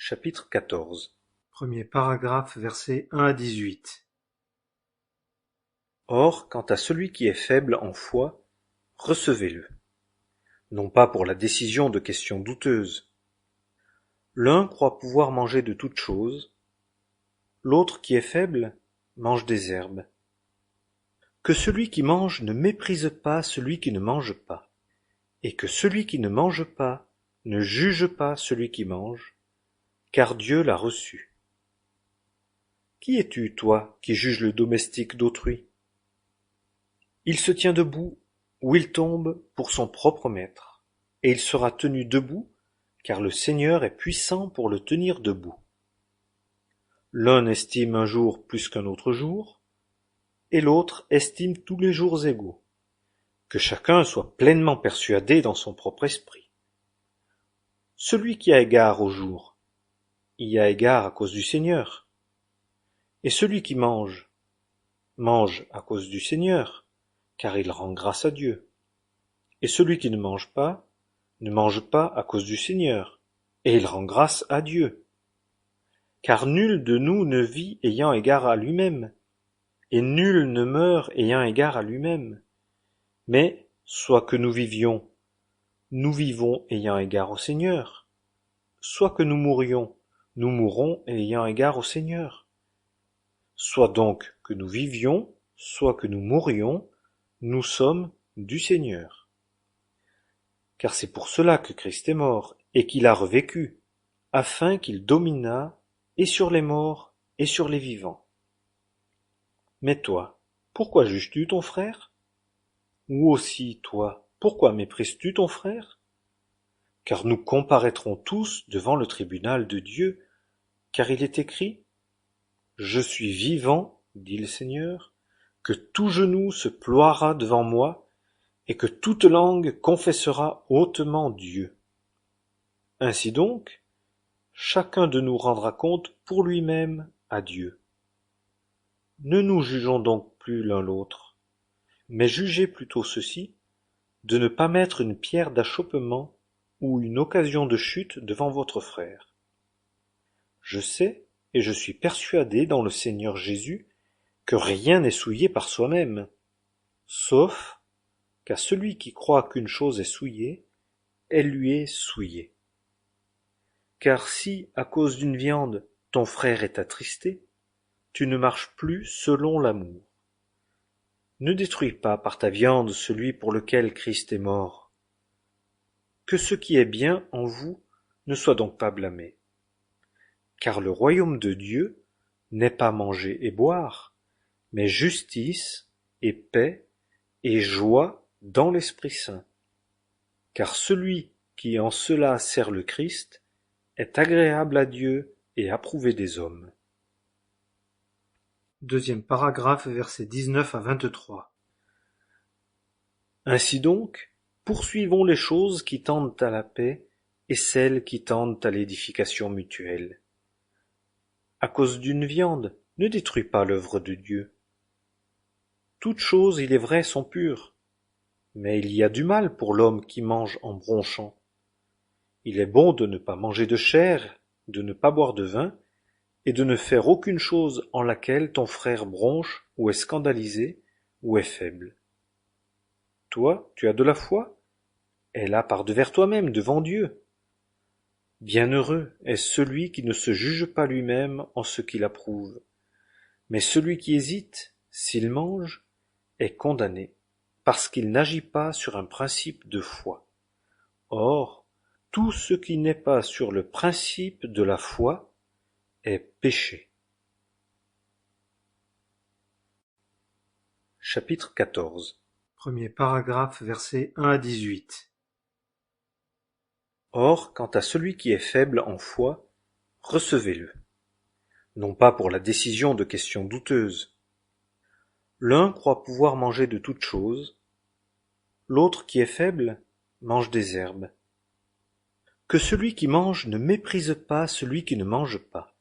Chapitre 14. Premier paragraphe, versets 1 à 18. Or, quant à celui qui est faible en foi, recevez-le, non pas pour la décision de questions douteuses. L'un croit pouvoir manger de toutes choses, l'autre qui est faible mange des herbes. Que celui qui mange ne méprise pas celui qui ne mange pas, et que celui qui ne mange pas ne juge pas celui qui mange, car Dieu l'a reçu. Qui es-tu, toi, qui juges le domestique d'autrui? Il se tient debout ou il tombe pour son propre maître, et il sera tenu debout, car le Seigneur est puissant pour le tenir debout. L'un estime un jour plus qu'un autre jour, et l'autre estime tous les jours égaux. Que chacun soit pleinement persuadé dans son propre esprit. Celui qui a égard au jour, y a égard à cause du Seigneur. Et celui qui mange, mange à cause du Seigneur, car il rend grâce à Dieu. Et celui qui ne mange pas à cause du Seigneur, et il rend grâce à Dieu. Car nul de nous ne vit ayant égard à lui-même, et nul ne meurt ayant égard à lui-même. Mais, soit que nous vivions, nous vivons ayant égard au Seigneur, soit que nous mourions, nous mourrons ayant égard au Seigneur. Soit donc que nous vivions, soit que nous mourions, nous sommes du Seigneur. Car c'est pour cela que Christ est mort, et qu'il a revécu, afin qu'il dominât et sur les morts et sur les vivants. Mais toi, pourquoi juges-tu ton frère? Ou aussi, toi, pourquoi méprises-tu ton frère? Car nous comparaîtrons tous devant le tribunal de Dieu, car il est écrit: Je suis vivant, dit le Seigneur, que tout genou se ploiera devant moi, et que toute langue confessera hautement Dieu. Ainsi donc, chacun de nous rendra compte pour lui-même à Dieu. Ne nous jugeons donc plus l'un l'autre, mais jugez plutôt ceci, de ne pas mettre une pierre d'achoppement ou une occasion de chute devant votre frère. Je sais, et je suis persuadé dans le Seigneur Jésus, que rien n'est souillé par soi-même, sauf qu'à celui qui croit qu'une chose est souillée, elle lui est souillée. Car si, à cause d'une viande, ton frère est attristé, tu ne marches plus selon l'amour. Ne détruis pas par ta viande celui pour lequel Christ est mort. Que ce qui est bien en vous ne soit donc pas blâmé. Car le royaume de Dieu n'est pas manger et boire, mais justice et paix et joie dans l'Esprit Saint. Car celui qui en cela sert le Christ est agréable à Dieu et approuvé des hommes. Deuxième paragraphe, versets 19 à 23. Ainsi donc, poursuivons les choses qui tendent à la paix et celles qui tendent à l'édification mutuelle. À cause d'une viande, ne détruis pas l'œuvre de Dieu. Toutes choses, il est vrai, sont pures, mais il y a du mal pour l'homme qui mange en bronchant. Il est bon de ne pas manger de chair, de ne pas boire de vin, et de ne faire aucune chose en laquelle ton frère bronche ou est scandalisé ou est faible. Toi, tu as de la foi? Aie-la par devers toi-même devant Dieu. Bienheureux est celui qui ne se juge pas lui-même en ce qu'il approuve. Mais celui qui hésite, s'il mange, est condamné, parce qu'il n'agit pas sur un principe de foi. Or, tout ce qui n'est pas sur le principe de la foi est péché. Chapitre 14. Premier paragraphe, versets 1 à 18. Or, quant à celui qui est faible en foi, recevez-le, non pas pour la décision de questions douteuses. L'un croit pouvoir manger de toutes choses, l'autre qui est faible mange des herbes. Que celui qui mange ne méprise pas celui qui ne mange pas,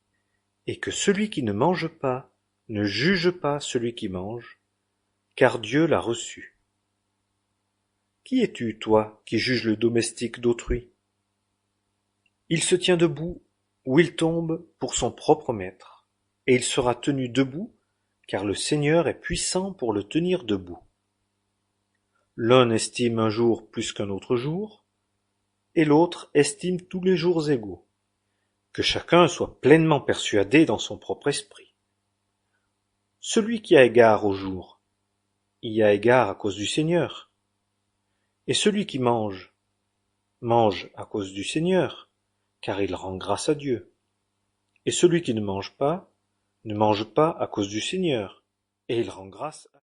et que celui qui ne mange pas ne juge pas celui qui mange, car Dieu l'a reçu. Qui es-tu, toi, qui juges le domestique d'autrui? Il se tient debout ou il tombe pour son propre maître, et il sera tenu debout, car le Seigneur est puissant pour le tenir debout. L'un estime un jour plus qu'un autre jour, et l'autre estime tous les jours égaux. Que chacun soit pleinement persuadé dans son propre esprit. Celui qui a égard au jour, y a égard à cause du Seigneur. Et celui qui mange à cause du Seigneur, car il rend grâce à Dieu. Et celui qui ne mange pas à cause du Seigneur, et il rend grâce à